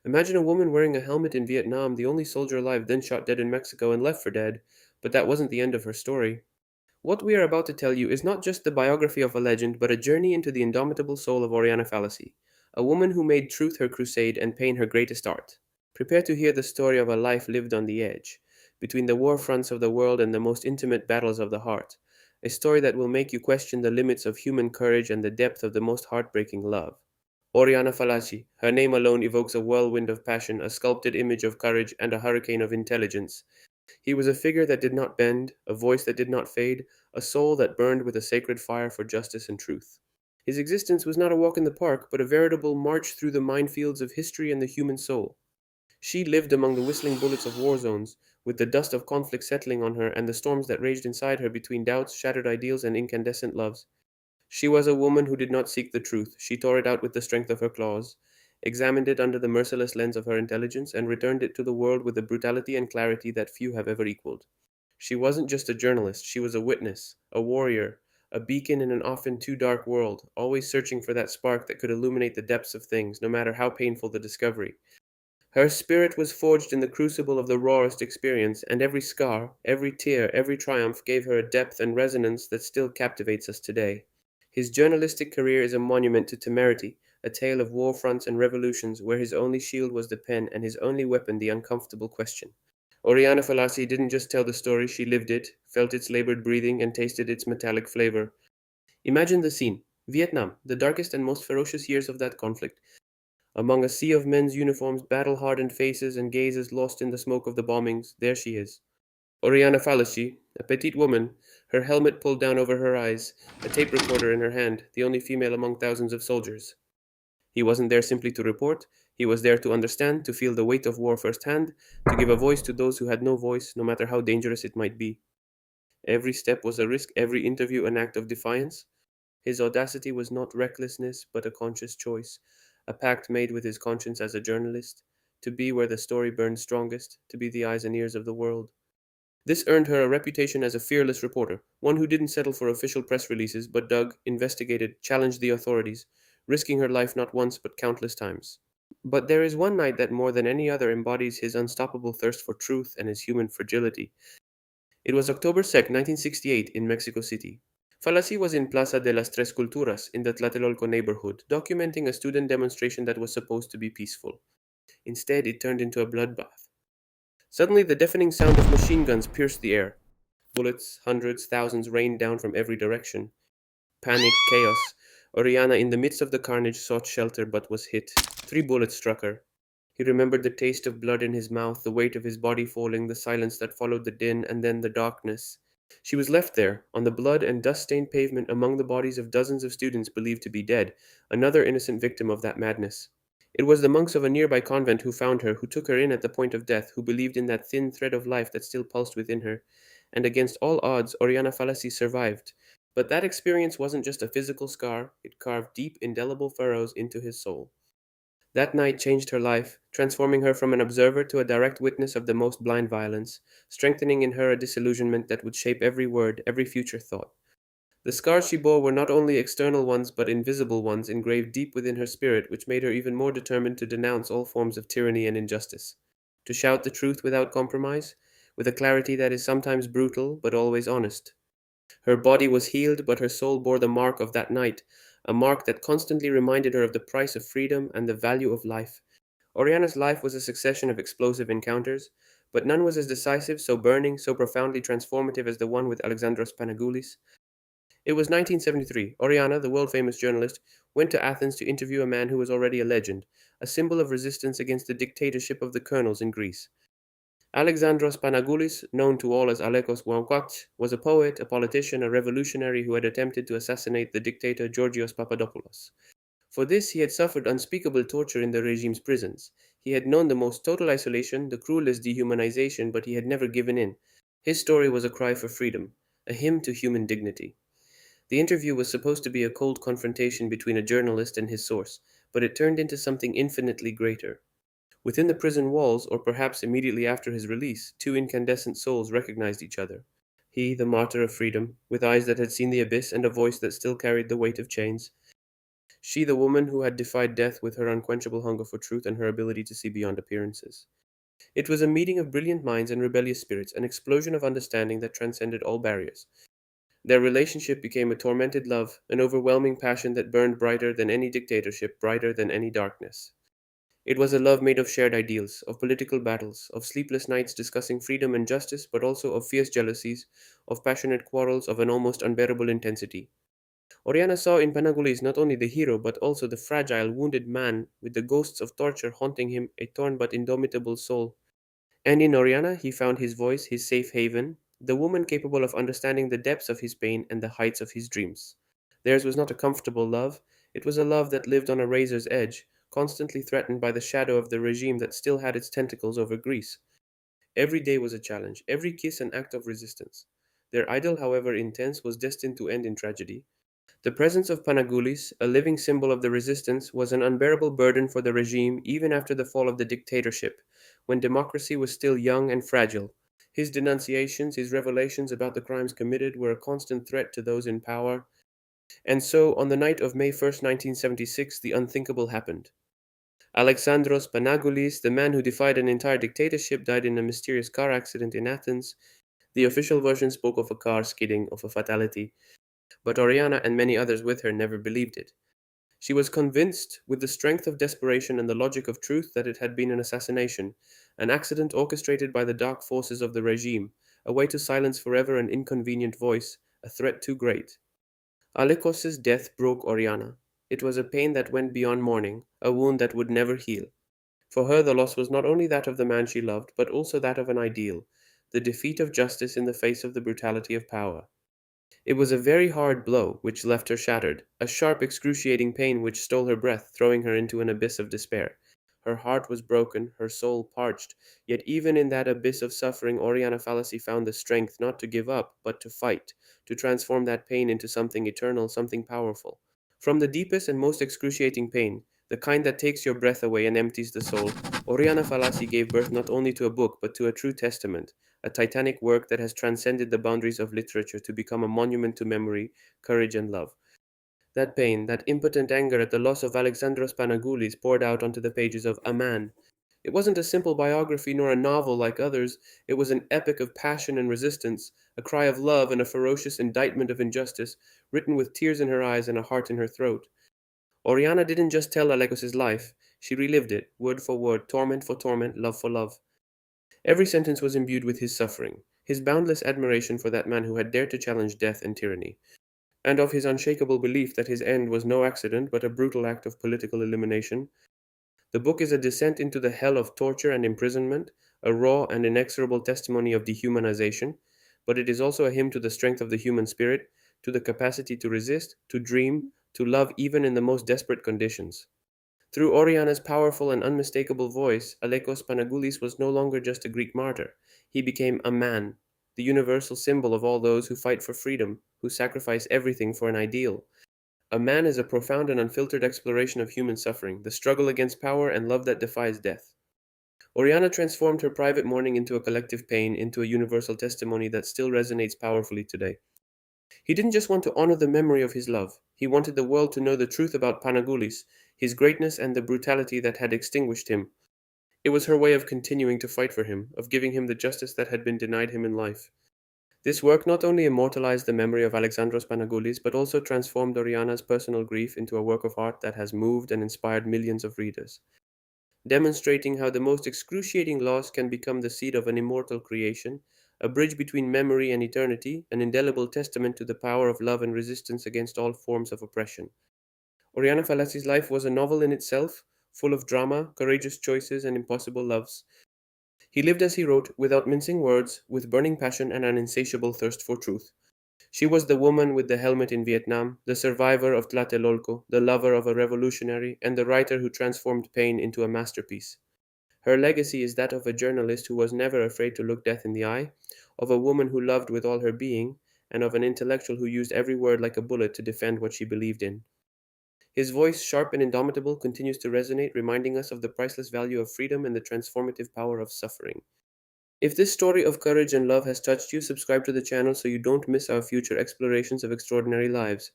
Imagine a woman wearing a helmet in Vietnam, the only soldier alive, then shot dead in Mexico and left for dead. But that wasn't the end of her story. What we are about to tell you is not just the biography of a legend, but a journey into the indomitable soul of Oriana Fallaci, a woman who made truth her crusade and pain her greatest art. Prepare to hear the story of a life lived on the edge, between the war fronts of the world and the most intimate battles of the heart, a story that will make you question the limits of human courage and the depth of the most heartbreaking love. Oriana Fallaci, her name alone evokes a whirlwind of passion, a sculpted image of courage, and a hurricane of intelligence. He was a figure that did not bend, a voice that did not fade, a soul that burned with a sacred fire for justice and truth. His existence was not a walk in the park, but a veritable march through the minefields of history and the human soul. She lived among the whistling bullets of war zones, with the dust of conflict settling on her and the storms that raged inside her between doubts, shattered ideals, and incandescent loves. She was a woman who did not seek the truth. She tore it out with the strength of her claws, examined it under the merciless lens of her intelligence, and returned it to the world with a brutality and clarity that few have ever equaled. She wasn't just a journalist, she was a witness, a warrior, a beacon in an often too dark world, always searching for that spark that could illuminate the depths of things, no matter how painful the discovery. Her spirit was forged in the crucible of the rawest experience, and every scar, every tear, every triumph gave her a depth and resonance that still captivates us today. His journalistic career is a monument to temerity, a tale of war fronts and revolutions where his only shield was the pen and his only weapon the uncomfortable question. Oriana Fallaci didn't just tell the story, she lived it, felt its labored breathing, and tasted its metallic flavor. Imagine the scene: Vietnam, the darkest and most ferocious years of that conflict. Among a sea of men's uniforms, battle hardened faces, and gazes lost in the smoke of the bombings, there she is. Oriana Fallaci, a petite woman, her helmet pulled down over her eyes, a tape recorder in her hand, the only female among thousands of soldiers. He wasn't there simply to report, he was there to understand, to feel the weight of war firsthand, to give a voice to those who had no voice, no matter how dangerous it might be. Every step was a risk, every interview an act of defiance. His audacity was not recklessness, but a conscious choice, a pact made with his conscience as a journalist, to be where the story burned strongest, to be the eyes and ears of the world. This earned her a reputation as a fearless reporter, one who didn't settle for official press releases, but dug, investigated, challenged the authorities, risking her life not once but countless times. But there is one night that more than any other embodies his unstoppable thirst for truth and his human fragility. It was October 2nd, 1968, in Mexico City. Fallaci was in Plaza de las Tres Culturas in the Tlatelolco neighborhood, documenting a student demonstration that was supposed to be peaceful. Instead, it turned into a bloodbath. Suddenly, the deafening sound of machine guns pierced the air. Bullets, hundreds, thousands rained down from every direction. Panic, chaos. Oriana, in the midst of the carnage, sought shelter but was hit. 3 bullets struck her. He remembered the taste of blood in his mouth, the weight of his body falling, the silence that followed the din, and then the darkness. She was left there, on the blood and dust stained pavement, among the bodies of dozens of students believed to be dead, another innocent victim of that madness. It was the monks of a nearby convent who found her, who took her in at the point of death, who believed in that thin thread of life that still pulsed within her. And against all odds, Oriana Fallaci survived. But that experience wasn't just a physical scar, it carved deep, indelible furrows into his soul. That night changed her life, transforming her from an observer to a direct witness of the most blind violence, strengthening in her a disillusionment that would shape every word, every future thought. The scars she bore were not only external ones but invisible ones engraved deep within her spirit, which made her even more determined to denounce all forms of tyranny and injustice, to shout the truth without compromise, with a clarity that is sometimes brutal but always honest. Her body was healed, but her soul bore the mark of that night, a mark that constantly reminded her of the price of freedom and the value of life. Oriana's life was a succession of explosive encounters, but none was as decisive, so burning, so profoundly transformative as the one with Alexandros Panagoulis. It was 1973. Oriana, the world famous journalist, went to Athens to interview a man who was already a legend, a symbol of resistance against the dictatorship of the colonels in Greece. Alexandros Panagoulis, known to all as Alekos Gouankouacs, was a poet, a politician, a revolutionary who had attempted to assassinate the dictator Georgios Papadopoulos. For this, he had suffered unspeakable torture in the regime's prisons. He had known the most total isolation, the cruelest dehumanization, but he had never given in. His story was a cry for freedom, a hymn to human dignity. The interview was supposed to be a cold confrontation between a journalist and his source, but it turned into something infinitely greater. Within the prison walls, or perhaps immediately after his release, 2 incandescent souls recognized each other. He, the martyr of freedom, with eyes that had seen the abyss and a voice that still carried the weight of chains. She, the woman who had defied death with her unquenchable hunger for truth and her ability to see beyond appearances. It was a meeting of brilliant minds and rebellious spirits, an explosion of understanding that transcended all barriers. Their relationship became a tormented love, an overwhelming passion that burned brighter than any dictatorship, brighter than any darkness. It was a love made of shared ideals, of political battles, of sleepless nights discussing freedom and justice, but also of fierce jealousies, of passionate quarrels of an almost unbearable intensity. Oriana saw in Panagulis not only the hero, but also the fragile, wounded man with the ghosts of torture haunting him, a torn but indomitable soul. And in Oriana he found his voice, his safe haven, the woman capable of understanding the depths of his pain and the heights of his dreams. Theirs was not a comfortable love, it was a love that lived on a razor's edge, constantly threatened by the shadow of the regime that still had its tentacles over Greece. Every day was a challenge, every kiss an act of resistance. Their idyll, however intense, was destined to end in tragedy. The presence of Panagoulis, a living symbol of the resistance, was an unbearable burden for the regime even after the fall of the dictatorship, when democracy was still young and fragile. His denunciations, his revelations about the crimes committed were a constant threat to those in power. And so, on the night of May 1st, 1976, the unthinkable happened. Alexandros Panagoulis, the man who defied an entire dictatorship, died in a mysterious car accident in Athens. The official version spoke of a car skidding, of a fatality, but Oriana and many others with her never believed it. She was convinced, with the strength of desperation and the logic of truth, that it had been an assassination, an accident orchestrated by the dark forces of the regime, a way to silence forever an inconvenient voice, a threat too great. Alekos's death broke Oriana. It was a pain that went beyond mourning, a wound that would never heal. For her, the loss was not only that of the man she loved, but also that of an ideal, the defeat of justice in the face of the brutality of power. It was a very hard blow which left her shattered, a sharp, excruciating pain which stole her breath, throwing her into an abyss of despair. Her heart was broken, her soul parched, yet even in that abyss of suffering, Oriana Fallaci found the strength not to give up, but to fight, to transform that pain into something eternal, something powerful. From the deepest and most excruciating pain, the kind that takes your breath away and empties the soul, Oriana Fallaci gave birth not only to a book, but to a true testament, a titanic work that has transcended the boundaries of literature to become a monument to memory, courage, and love. That pain, that impotent anger at the loss of Alexandros Panagoulis poured out onto the pages of A Man. It wasn't a simple biography nor a novel like others, it was an epic of passion and resistance, a cry of love and a ferocious indictment of injustice, written with tears in her eyes and a heart in her throat. Oriana didn't just tell Alekos's life, she relived it, word for torment, love for love. Every sentence was imbued with his suffering, his boundless admiration for that man who had dared to challenge death and tyranny, and of his unshakable belief that his end was no accident but a brutal act of political elimination. The book is a descent into the hell of torture and imprisonment, a raw and inexorable testimony of dehumanization, but it is also a hymn to the strength of the human spirit, to the capacity to resist, to dream, to love even in the most desperate conditions. Through Oriana's powerful and unmistakable voice, Alekos Panagoulis was no longer just a Greek martyr. He became a man, the universal symbol of all those who fight for freedom, who sacrifice everything for an ideal. A man is a profound and unfiltered exploration of human suffering, the struggle against power and love that defies death. Oriana transformed her private mourning into a collective pain, into a universal testimony that still resonates powerfully today. He didn't just want to honor the memory of his love, he wanted the world to know the truth about Panagoulis, his greatness and the brutality that had extinguished him. It was her way of continuing to fight for him, of giving him the justice that had been denied him in life. This work not only immortalized the memory of Alexandros Panagoulis, but also transformed Oriana's personal grief into a work of art that has moved and inspired millions of readers, demonstrating how the most excruciating loss can become the seed of an immortal creation, a bridge between memory and eternity, an indelible testament to the power of love and resistance against all forms of oppression. Oriana Fallaci's life was a novel in itself, full of drama, courageous choices, and impossible loves. He lived as he wrote, without mincing words, with burning passion and an insatiable thirst for truth. She was the woman with the helmet in Vietnam, the survivor of Tlatelolco, the lover of a revolutionary, and the writer who transformed pain into a masterpiece. Her legacy is that of a journalist who was never afraid to look death in the eye, of a woman who loved with all her being, and of an intellectual who used every word like a bullet to defend what she believed in. His voice, sharp and indomitable, continues to resonate, reminding us of the priceless value of freedom and the transformative power of suffering. If this story of courage and love has touched you, subscribe to the channel so you don't miss our future explorations of extraordinary lives.